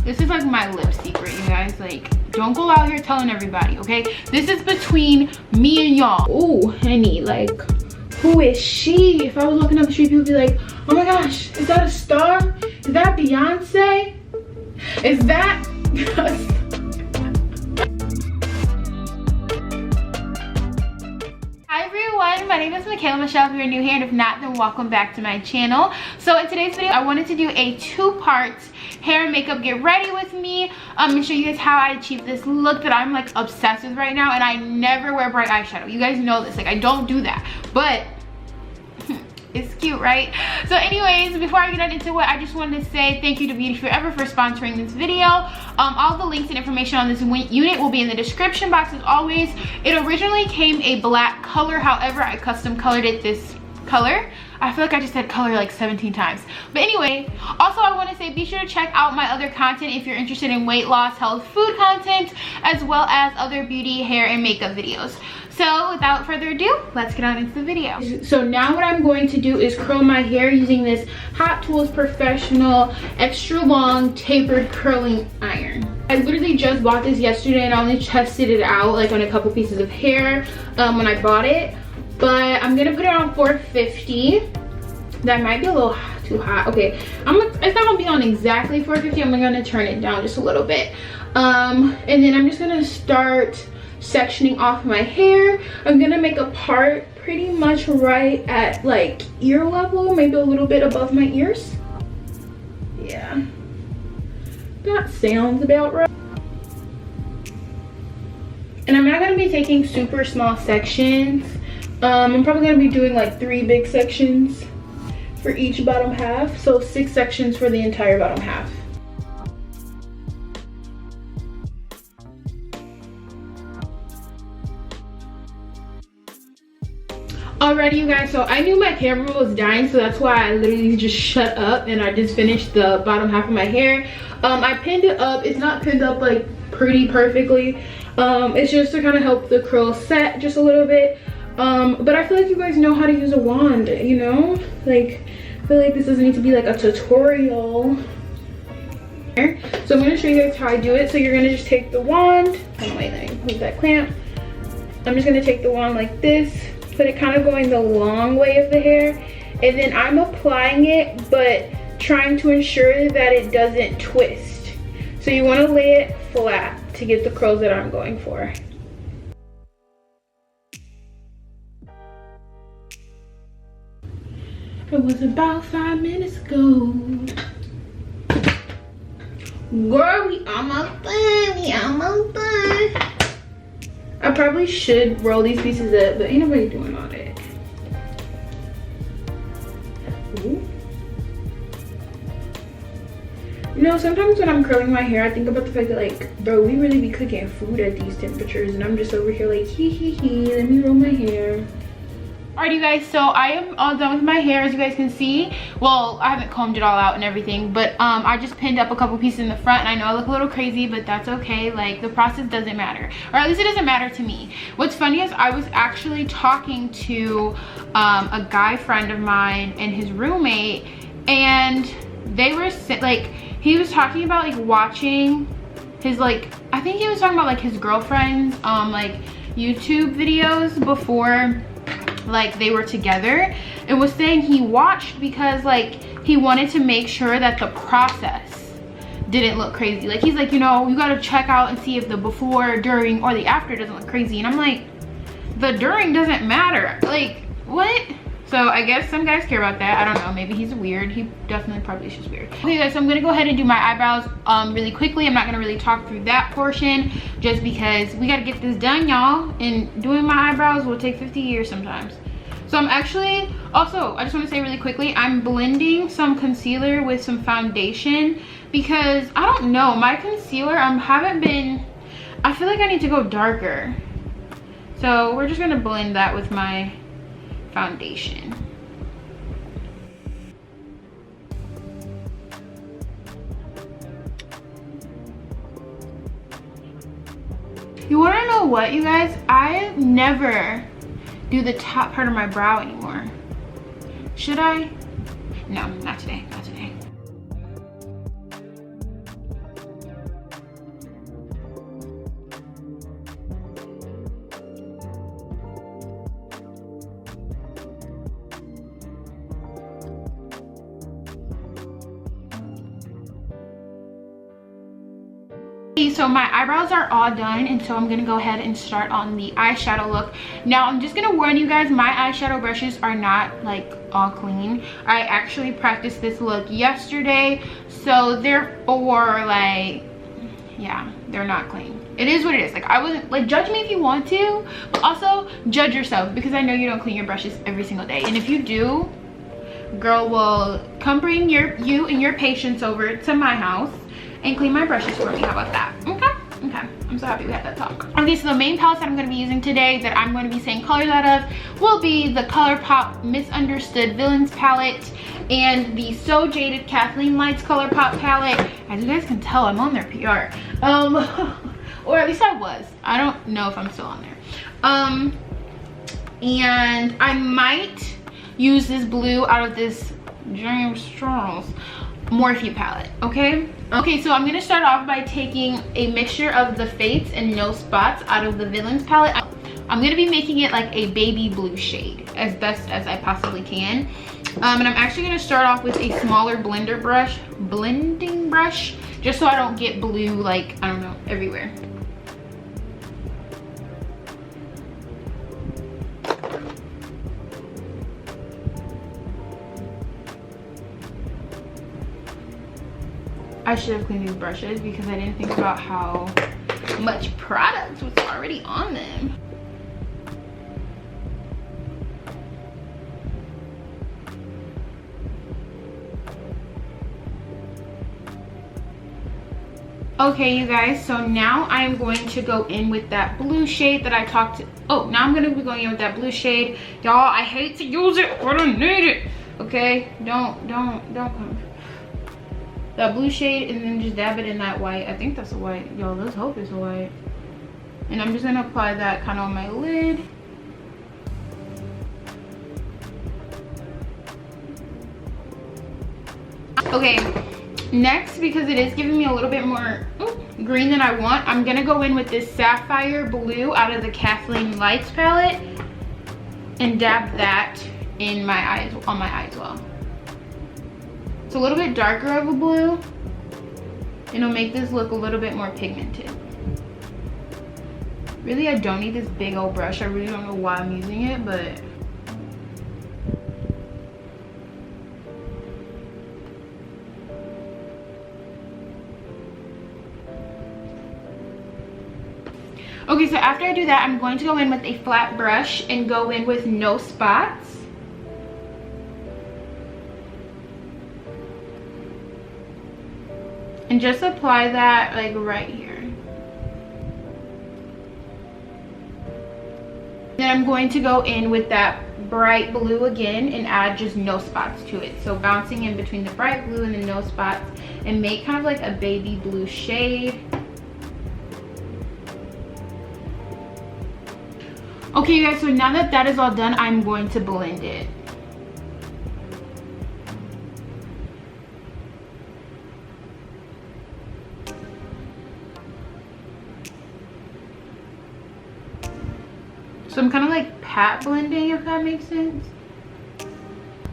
This is like my lip secret, you guys. Like, don't go out here telling everybody, okay? This is between me and y'all. Oh, honey, like, who is she? If I was walking up the street, people would be like, oh my gosh, is that a star? Is that Beyonce? Is that... Hi everyone, my name is Michaela Michelle. If you're new here, and if not, then welcome back to my channel. So in today's video, I wanted to do a two-part hair and makeup get ready with me and show you guys how I achieve this look that I'm like obsessed with right now. And I never wear bright eyeshadow. You guys know this, like I don't do that, but it's cute, right? So anyways, before I get into it, I just wanted to say thank you to Beauty Forever for sponsoring this video. All the links and information on this unit will be in the description box as always. It originally came a black color, however, I custom colored it this color. I feel like I just said color like 17 times. But anyway, also I want to say be sure to check out my other content if you're interested in weight loss, health, food content, as well as other beauty, hair, and makeup videos. So without further ado, let's get on into the video. So now what I'm going to do is curl my hair using this Hot Tools Professional Extra Long Tapered Curling Iron. I literally just bought this yesterday and I only tested it out like on a couple pieces of hair when I bought it. But I'm gonna put it on 450. That might be a little too hot. Okay, it's not gonna be on exactly 450. I'm gonna turn it down just a little bit. And then I'm just gonna start sectioning off my hair. I'm gonna make a part pretty much right at like ear level, maybe a little bit above my ears. Yeah, that sounds about right. And I'm not gonna be taking super small sections. I'm probably gonna be doing like 3 big sections for each bottom half, so 6 sections for the entire bottom half. Alrighty, you guys, so I knew my camera was dying, so that's why I literally just shut up and I just finished the bottom half of my hair. I pinned it up. It's not pinned up like pretty perfectly. It's just to kind of help the curls set just a little bit. But I feel like you guys know how to use a wand, you know? Like, I feel like this doesn't need to be like a tutorial. So I'm gonna show you guys how I do it. So you're gonna just take the wand. Oh wait, let me move that clamp. I'm just gonna take the wand like this, put it kind of going the long way of the hair, and then I'm applying it, but trying to ensure that it doesn't twist. So you wanna lay it flat to get the curls that I'm going for. It was about 5 minutes ago. Girl, we almost done. We almost done. I probably should roll these pieces up, but ain't nobody doing all that. Ooh. You know, sometimes when I'm curling my hair, I think about the fact that like, bro, we really be cooking food at these temperatures, and I'm just over here like, hee hee hee, let me roll my hair. Alright, you guys, so I am all done with my hair, as you guys can see. Well, I haven't combed it all out and everything, but I just pinned up a couple pieces in the front, and I know I look a little crazy, but that's okay. Like, the process doesn't matter, or at least it doesn't matter to me. What's funny is I was actually talking to a guy friend of mine and his roommate, and they were like, he was talking about like watching his, like, I think he was talking about like his girlfriend's like YouTube videos before like they were together, and was saying he watched because like he wanted to make sure that the process didn't look crazy. Like, he's like, you know, you gotta check out and see if the before, during, or the after doesn't look crazy. And I'm like, the during doesn't matter. Like, what? So I guess some guys care about that. I don't know, maybe he's weird. He definitely probably is just weird. Okay guys, so I'm gonna go ahead and do my eyebrows really quickly. I'm not gonna really talk through that portion just because we gotta get this done, y'all. And doing my eyebrows will take 50 years sometimes. So I'm actually, also, I just wanna say really quickly, I'm blending some concealer with some foundation because I don't know, my concealer, I feel like I need to go darker. So we're just gonna blend that with my foundation. You wanna know what, you guys? I never do the top part of my brow anymore. Should I? No, not today, not today. So my eyebrows are all done, and so I'm gonna go ahead and start on the eyeshadow look. Now I'm just gonna warn you guys, my eyeshadow brushes are not like all clean. I actually practiced this look yesterday, so therefore, like, yeah, they're not clean. It is what it is. Like, I wasn't like, judge me if you want to, but also judge yourself, because I know you don't clean your brushes every single day, and if you do, girl will come bring you and your patients over to my house and clean my brushes for me. How about that? Okay, I'm so happy we had that talk. Okay, so the main palettes that I'm going to be using today, that I'm going to be saying colors out of, will be the ColourPop Misunderstood Villains palette and the So Jaded Kathleen Lights ColourPop palette. As you guys can tell, I'm on their PR, or at least I was. I don't know if I'm still on there. And I might use this blue out of this James Charles Morphe palette. Okay, so I'm gonna start off by taking a mixture of the Fates and No Spots out of the Villains palette. I'm gonna be making it like a baby blue shade as best as I possibly can. And I'm actually gonna start off with a smaller blending brush, just so I don't get blue, like, I don't know, everywhere. I should have cleaned these brushes because I didn't think about how much product was already on them. Okay, you guys, so now I'm going to go in with that blue shade that I talked to. Oh, now I'm going to be going in with that blue shade. Y'all, I hate to use it, but I need it. Okay, don't come. That blue shade, and then just dab it in that white. I think that's a white. Yo, let's hope it's a white. And I'm just gonna apply that kind of on my lid. Okay, next, because it is giving me a little bit more green than I want, I'm gonna go in with this Sapphire Blue out of the Kathleen Lights palette and dab that in my eyes, on my eye as well. It's a little bit darker of a blue, and it'll make this look a little bit more pigmented. Really, I don't need this big old brush. I really don't know why I'm using it, but okay, so after I do that, I'm going to go in with a flat brush and go in with No Spots. And just apply that like right here. Then I'm going to go in with that bright blue again and add just No Spots to it. So bouncing in between the bright blue and the No Spots, and make kind of like a baby blue shade. Okay, you guys, so now that that is all done, I'm going to blend it. So I'm kind of like pat blending, if that makes sense.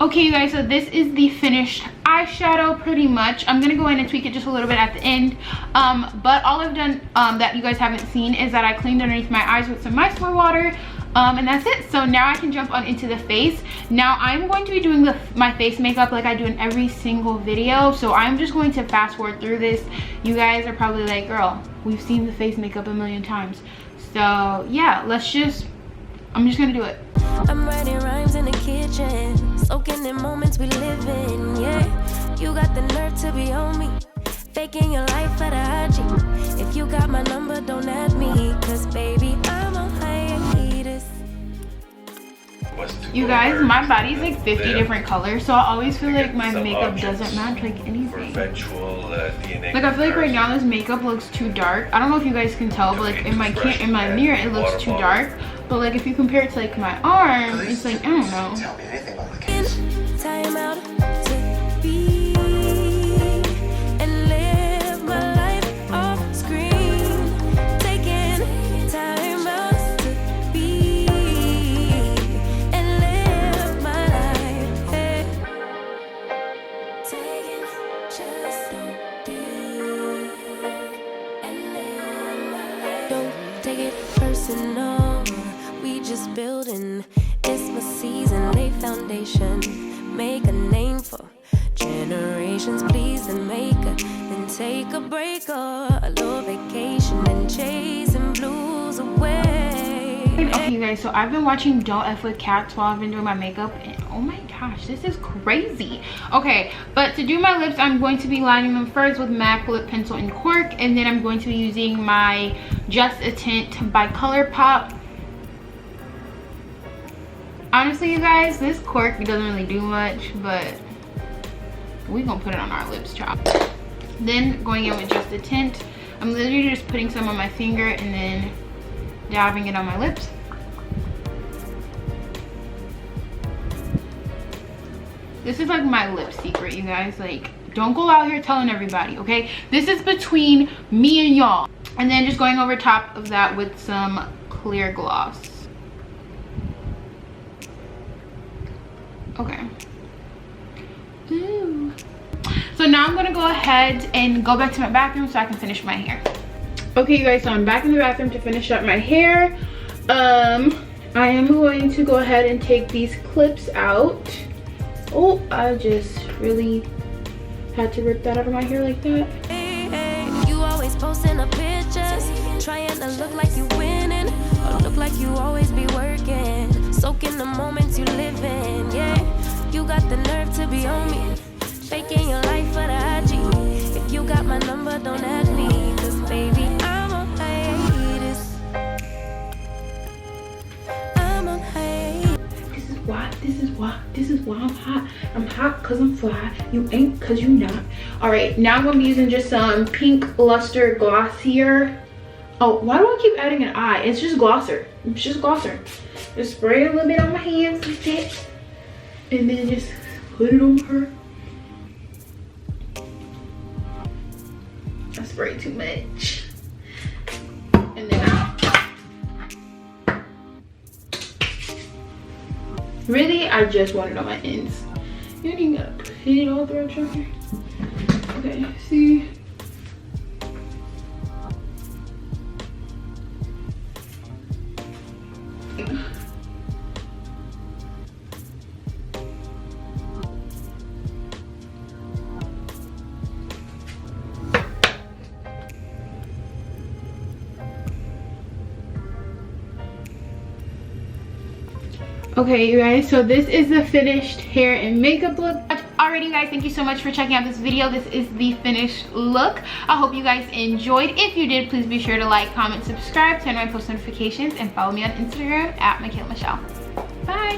Okay, you guys, so this is the finished eyeshadow pretty much. I'm gonna go in and tweak it just a little bit at the end. But all I've done that you guys haven't seen is that I cleaned underneath my eyes with some micellar water. And that's it. So now I can jump on into the face. Now I'm going to be doing my face makeup like I do in every single video. So I'm just going to fast forward through this. You guys are probably like, girl, we've seen the face makeup a million times. So yeah, I'm just gonna do it. I'm writing rhymes in the kitchen, soaking in moments we live in, yeah. You got the nerve to be on me, faking your life for the IG. If you got my number, don't add me, cause baby, I'm on hiatus. You guys, my body's like 50 different colors, so I always feel like my makeup doesn't match like anything. Like I feel like right now this makeup looks too dark. I don't know if you guys can tell, but like in my mirror it looks too dark. But like if you compare it to like my arm, it's like, I don't know. Tell me anything about the case. Time out to be and live my life off screen. Taking time out to be and live my life. Hey. Taking just don't be and live. building. It's my season, lay foundation, make a name for generations. Please and make a, then take a break or a little vacation and chasing blues away. Okay, you guys, so I've been watching Don't F with Cats while I've been doing my makeup, and oh my gosh, this is crazy. Okay, but to do my lips, I'm going to be lining them first with MAC lip pencil and cork, and then I'm going to be using my Just a Tint by ColourPop. Honestly, you guys, this cork doesn't really do much, but we're gonna put it on our lips, chop. Then going in with Just a Tint, I'm literally just putting some on my finger and then dabbing it on my lips. This is like my lip secret, you guys. Like, don't go out here telling everybody, okay? This is between me and y'all. And then just going over top of that with some clear gloss. Okay. Ooh. So now I'm gonna go ahead and go back to my bathroom so I can finish my hair. Okay, you guys, so I'm back in the bathroom to finish up my hair. I am going to go ahead and take these clips out. Oh, I just really had to rip that out of my hair like that. You always posting up pictures, trying to look like you winning, or look like you always be working, soaking the moments you live in. Yeah, you got the nerve to be on me, faking your life for the IG. If you got my number, don't add me, 'cause baby, I'm on hiatus. I'm on hiatus. This is why I'm hot. I'm hot because I'm fly. You ain't because you not. All right, now I'm gonna be using just some pink luster gloss here. Oh, why do I keep adding an eye? It's just glosser. It's just glosser. Just spray it a little bit on my hands like that, and then just put it on her. I sprayed too much. And then really, I just want it on my ends. You don't even gotta put it all throughout your hair. Okay, see? Okay, you guys, so this is the finished hair and makeup look. Alrighty, guys, thank you so much for checking out this video. This is the finished look. I hope you guys enjoyed. If you did, please be sure to like, comment, subscribe, turn on my post notifications, and follow me on Instagram at Michaela Michelle. Bye.